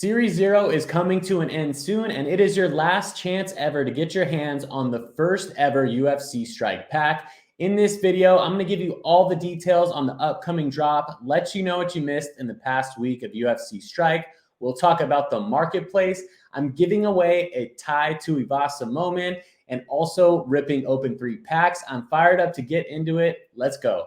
Series 0 is coming to an end soon, and it is your last chance ever to get your hands on the first ever UFC Strike pack. In this video, I'm going to give you all the details on the upcoming drop, let you know what you missed in the past week of UFC Strike. We'll talk about the marketplace. I'm giving away a Tai Tuivasa moment and also ripping open 3 packs. I'm fired up to get into it. Let's go.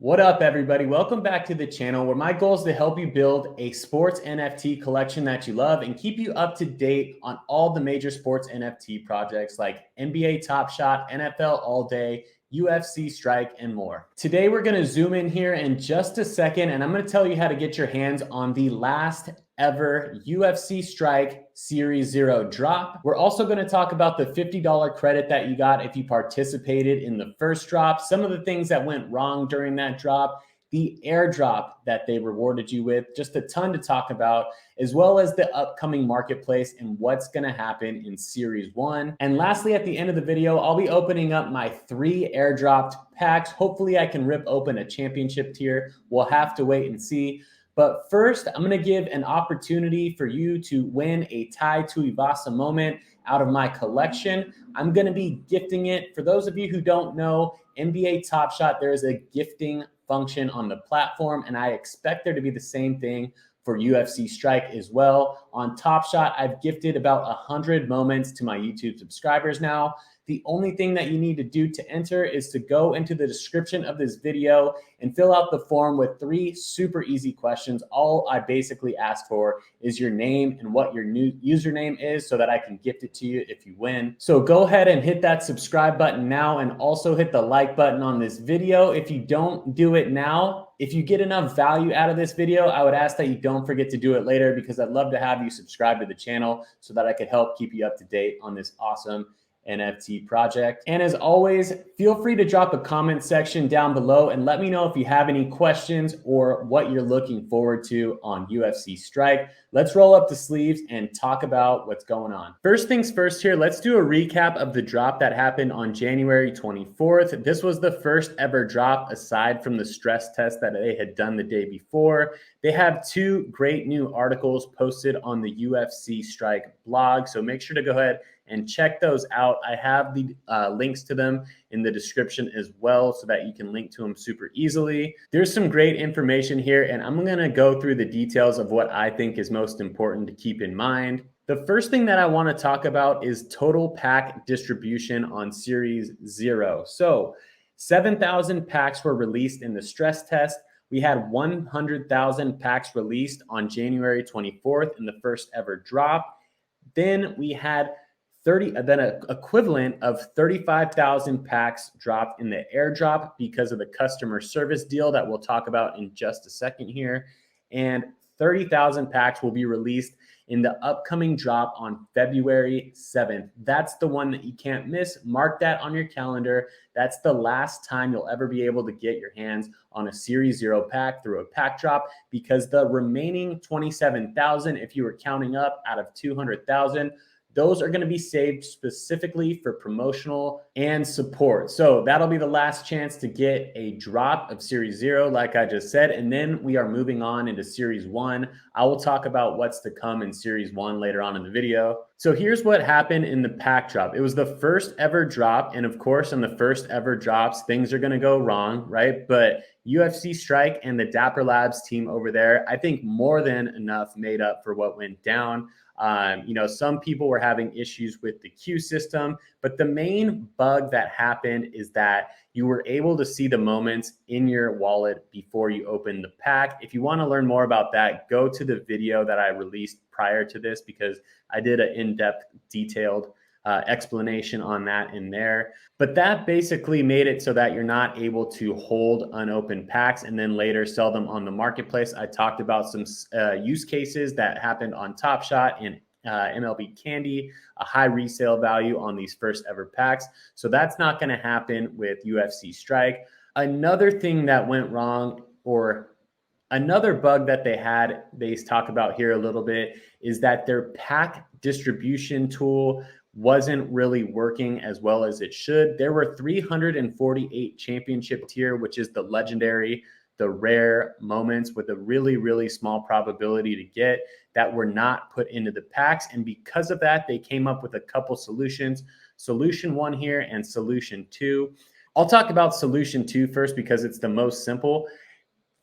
What up, everybody? Welcome back to the channel where my goal is to help you build a sports NFT collection that you love and keep you up to date on all the major sports NFT projects like NBA Top Shot, NFL All Day, UFC Strike, and more. Today, we're going to zoom in here in just a second, and I'm going to tell you how to get your hands on the last ever UFC Strike Series 0 drop. We're also going to talk about the $50 credit that you got if you participated in the first drop, some of the things that went wrong during that drop, the airdrop that they rewarded you with, just a ton to talk about, as well as the upcoming marketplace and what's going to happen in Series 1. And lastly, at the end of the video, I'll be opening up my 3 airdropped packs. Hopefully I can rip open a championship tier. We'll have to wait and see. But first, I'm going to give an opportunity for you to win a Tai Tuivasa moment out of my collection. I'm going to be gifting it. For those of you who don't know, NBA Top Shot, there is a gifting function on the platform, and I expect there to be the same thing for UFC Strike as well. On Top Shot, I've gifted about 100 moments to my YouTube subscribers now. The only thing that you need to do to enter is to go into the description of this video and fill out the form with 3 super easy questions. All I basically ask for is your name and what your new username is so that I can gift it to you if you win. So go ahead and hit that subscribe button now and also hit the like button on this video. If you don't do it now, if you get enough value out of this video, I would ask that you don't forget to do it later because I'd love to have you subscribe to the channel so that I could help keep you up to date on this awesome NFT project. And as always, feel free to drop a comment section down below and let me know if you have any questions or what you're looking forward to on UFC Strike. Let's roll up the sleeves and talk about what's going on. First things first here, let's do a recap of the drop that happened on January 24th. This was the first ever drop aside from the stress test that they had done the day before. They have 2 great new articles posted on the UFC Strike blog, so make sure to go ahead and check those out. I have the links to them in the description as well so that you can link to them super easily. There's some great information here, and I'm going to go through the details of what I think is most important to keep in mind. The first thing that I want to talk about is total pack distribution on Series 0. So 7,000 packs were released in the stress test. We had 100,000 packs released on January 24th in the first ever drop. Then we had an equivalent of 35,000 packs dropped in the airdrop because of the customer service deal that we'll talk about in just a second here. And 30,000 packs will be released in the upcoming drop on February 7th. That's the one that you can't miss. Mark that on your calendar. That's the last time you'll ever be able to get your hands on a Series 0 pack through a pack drop because the remaining 27,000, if you were counting up out of 200,000, those are going to be saved specifically for promotional and support. So that'll be the last chance to get a drop of Series 0, like I just said. And then we are moving on into Series 1. I will talk about what's to come in Series 1 later on in the video. So here's what happened in the pack drop. It was the first ever drop. And of course, on the first ever drops, things are going to go wrong, right? But UFC Strike and the Dapper Labs team over there, I think more than enough made up for what went down. Some people were having issues with the queue system, but the main bug that happened is that you were able to see the moments in your wallet before you open the pack. If you want to learn more about that, go to the video that I released prior to this because I did an in-depth, detailed explanation on that in there. But that basically made it so that you're not able to hold unopened packs and then later sell them on the marketplace. I talked about some use cases that happened on Top Shot and MLB Candy, a high resale value on these first ever packs. So that's not going to happen with UFC Strike. Another thing that went wrong, or another bug that they talk about here a little bit, is that their pack distribution tool wasn't really working as well as it should. There were 348 championship tier, which is the legendary, the rare moments with a really, really small probability to get, that were not put into the packs. And because of that, they came up with a couple solutions, solution 1 here and solution 2. I'll talk about solution 2 first because it's the most simple.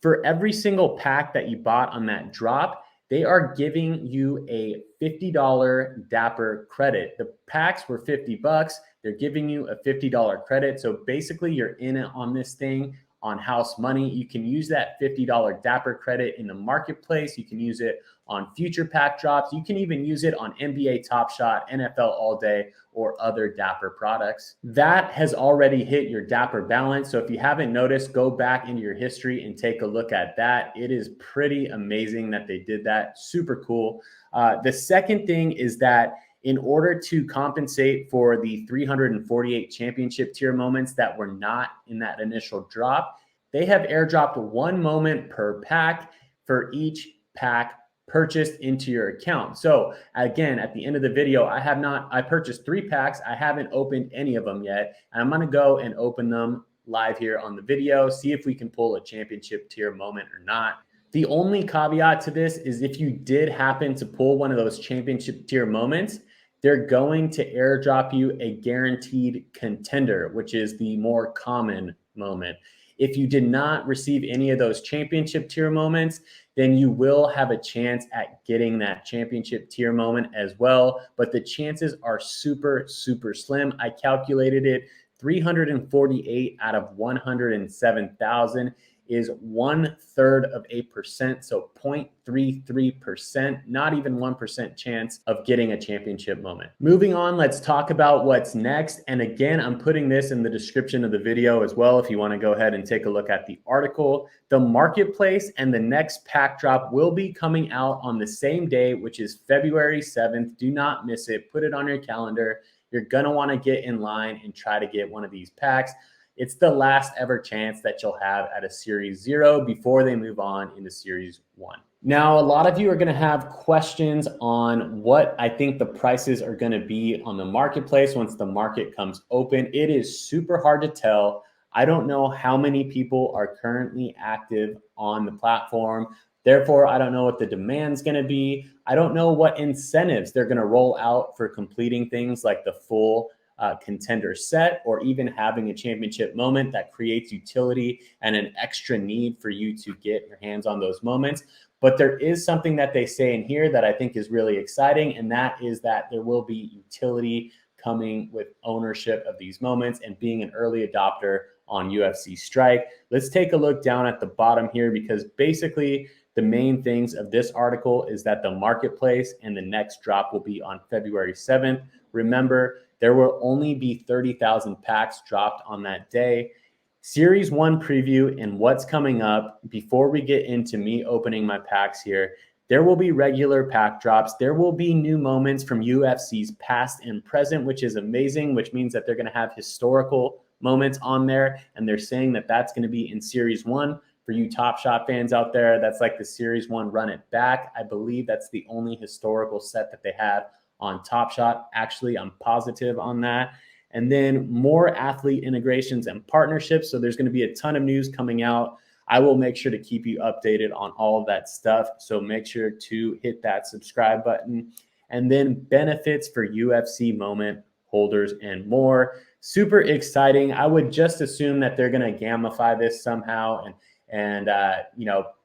For every single pack that you bought on that drop, they are giving you a $50 Dapper credit. The packs were $50. They're giving you a $50 credit. So basically you're in it on this thing on house money. You can use that $50 Dapper credit in the marketplace. You can use it on future pack drops. You can even use it on NBA Top Shot, NFL All Day, or other Dapper products. That has already hit your Dapper balance. So if you haven't noticed, go back into your history and take a look at that. It is pretty amazing that they did that. Super cool. The second thing is that in order to compensate for the 348 championship tier moments that were not in that initial drop, they have airdropped 1 moment per pack for each pack purchased into your account. So again, at the end of the video, I purchased 3 packs. I haven't opened any of them yet. And I'm going to go and open them live here on the video, see if we can pull a championship tier moment or not. The only caveat to this is if you did happen to pull one of those championship tier moments, they're going to airdrop you a guaranteed contender, which is the more common moment. If you did not receive any of those championship tier moments, then you will have a chance at getting that championship tier moment as well. But the chances are super, super slim. I calculated it. 348 out of 107,000 is 1/3%. So 0.33%, not even 1% chance of getting a championship moment. Moving on, let's talk about what's next. And again, I'm putting this in the description of the video as well if you want to go ahead and take a look at the article. The marketplace and the next pack drop will be coming out on the same day, which is February 7th. Do not miss it. Put it on your calendar. You're going to want to get in line and try to get one of these packs. It's the last ever chance that you'll have at a Series 0 before they move on into Series 1. Now, a lot of you are going to have questions on what I think the prices are going to be on the marketplace once the market comes open. It is super hard to tell. I don't know how many people are currently active on the platform. Therefore, I don't know what the demand's going to be. I don't know what incentives they're going to roll out for completing things like the full contender set, or even having a championship moment that creates utility and an extra need for you to get your hands on those moments. But there is something that they say in here that I think is really exciting, and that is that there will be utility coming with ownership of these moments and being an early adopter on UFC Strike. Let's take a look down at the bottom here, because basically the main things of this article is that the marketplace and the next drop will be on February 7th. Remember, there will only be 30,000 packs dropped on that day. Series 1 preview and what's coming up. Before we get into me opening my packs here, there will be regular pack drops. There will be new moments from UFC's past and present, which is amazing, which means that they're going to have historical moments on there. And they're saying that that's going to be in Series 1. For you Top Shot fans out there, that's like the Series 1 Run It Back. I believe that's the only historical set that they had on Top Shot. Actually, I'm positive on that. And then more athlete integrations and partnerships. So there's going to be a ton of news coming out. I will make sure to keep you updated on all of that stuff. So make sure to hit that subscribe button. And then benefits for UFC moment holders and more. Super exciting. I would just assume that they're going to gamify this somehow and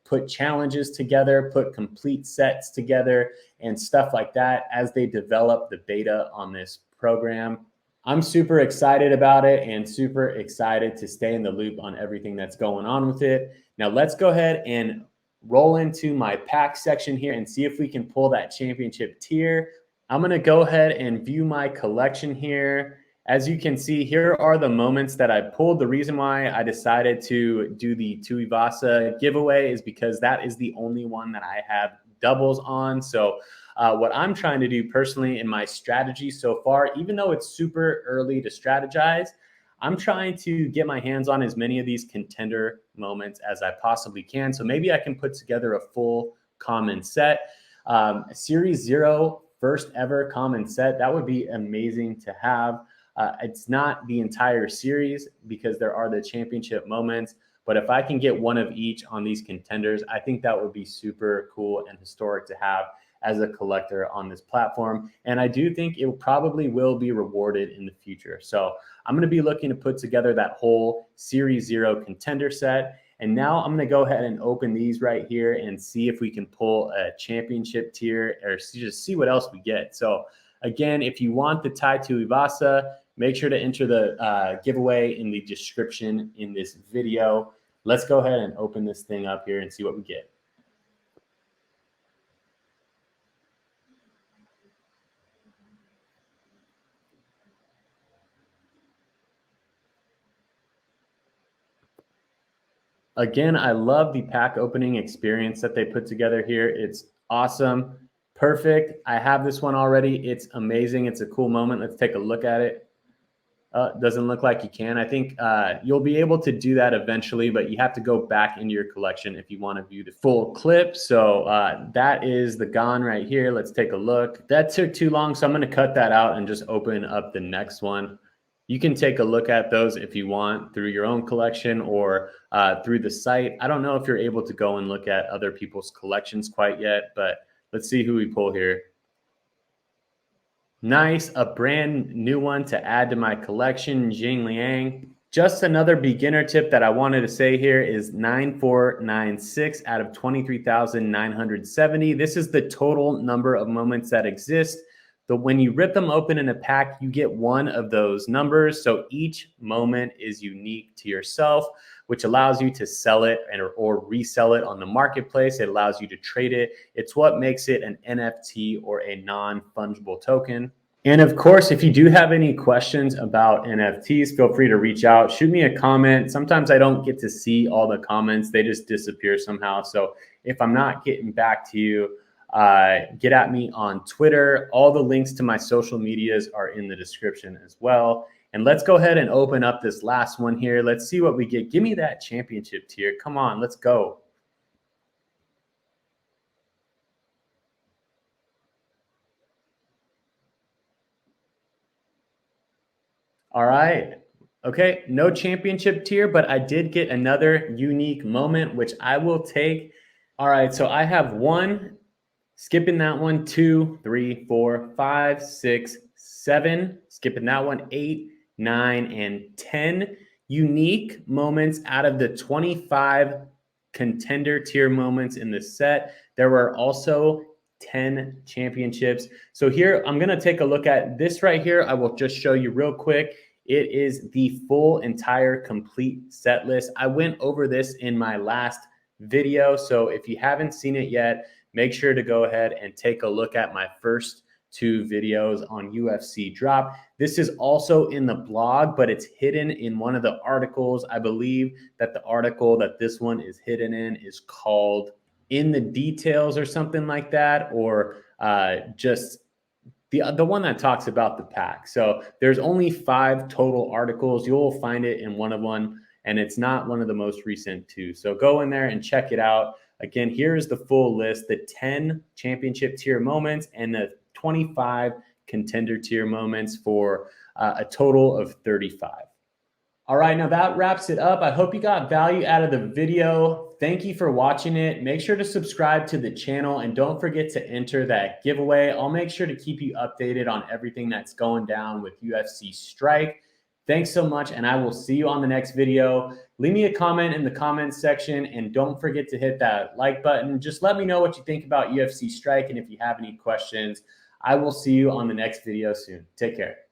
put challenges together, put complete sets together and stuff like that as they develop the beta on this program. I'm super excited about it and super excited to stay in the loop on everything that's going on with it. Now let's go ahead and roll into my pack section here and see if we can pull that championship tier. I'm going to go ahead and view my collection here. As you can see, here are the moments that I pulled. The reason why I decided to do the Tuivasa giveaway is because that is the only one that I have doubles on. So what I'm trying to do personally in my strategy so far, even though it's super early to strategize, I'm trying to get my hands on as many of these contender moments as I possibly can. So maybe I can put together a full common set. Series 0 first ever common set. That would be amazing to have. It's not the entire series because there are the championship moments, but if I can get one of each on these contenders, I think that would be super cool and historic to have as a collector on this platform. And I do think it probably will be rewarded in the future. So I'm going to be looking to put together that whole Series 0 contender set. And now I'm going to go ahead and open these right here and see if we can pull a championship tier or just see what else we get. So again, if you want the Taito Ivasa, make sure to enter the giveaway in the description in this video. Let's go ahead and open this thing up here and see what we get. Again, I love the pack opening experience that they put together here. It's awesome. Perfect. I have this one already. It's amazing. It's a cool moment. Let's take a look at it. Doesn't look like you can. I think you'll be able to do that eventually, but you have to go back into your collection if you want to view the full clip. So that is the Gon right here. Let's take a look. That took too long, so I'm going to cut that out and just open up the next one. You can take a look at those if you want through your own collection or through the site. I don't know if you're able to go and look at other people's collections quite yet, but let's see who we pull here. Nice, a brand new one to add to my collection, Jing Liang. Just another beginner tip that I wanted to say here is 9496 out of 23,970. This is the total number of moments that exist. But when you rip them open in a pack, you get one of those numbers. So each moment is unique to yourself, which allows you to sell it or resell it on the marketplace. It allows you to trade it. It's what makes it an NFT or a non-fungible token. And of course, if you do have any questions about NFTs, feel free to reach out. Shoot me a comment. Sometimes I don't get to see all the comments. They just disappear somehow. So if I'm not getting back to you, get at me on Twitter. All the links to my social medias are in the description as well. And let's go ahead and open up this last one here. Let's see what we get. Give me that championship tier. Come on, let's go. All right. Okay, no championship tier, but I did get another unique moment, which I will take. All right, so I have one. Skipping that one, 2, 3, 4, 5, 6, 7. Skipping that one, 8, 9, and 10 unique moments out of the 25 contender tier moments in the set. There were also 10 championships. So here, I'm going to take a look at this right here. I will just show you real quick. It is the full entire complete set list. I went over this in my last video. So if you haven't seen it yet, make sure to go ahead and take a look at my first 2 videos on UFC Drop. This is also in the blog, but it's hidden in one of the articles. I believe that the article that this one is hidden in is called In the Details or something like that, or just the one that talks about the pack. So there's only 5 total articles. You'll find it in one of them, and it's not one of the most recent 2. So go in there and check it out. Again, here is the full list, the 10 championship tier moments and the 25 contender tier moments for a total of 35. All right, now that wraps it up. I hope you got value out of the video. Thank you for watching it. Make sure to subscribe to the channel and don't forget to enter that giveaway. I'll make sure to keep you updated on everything that's going down with UFC Strike. Thanks so much, and I will see you on the next video. Leave me a comment in the comments section, and don't forget to hit that like button. Just let me know what you think about UFC Strike, and if you have any questions, I will see you on the next video soon. Take care.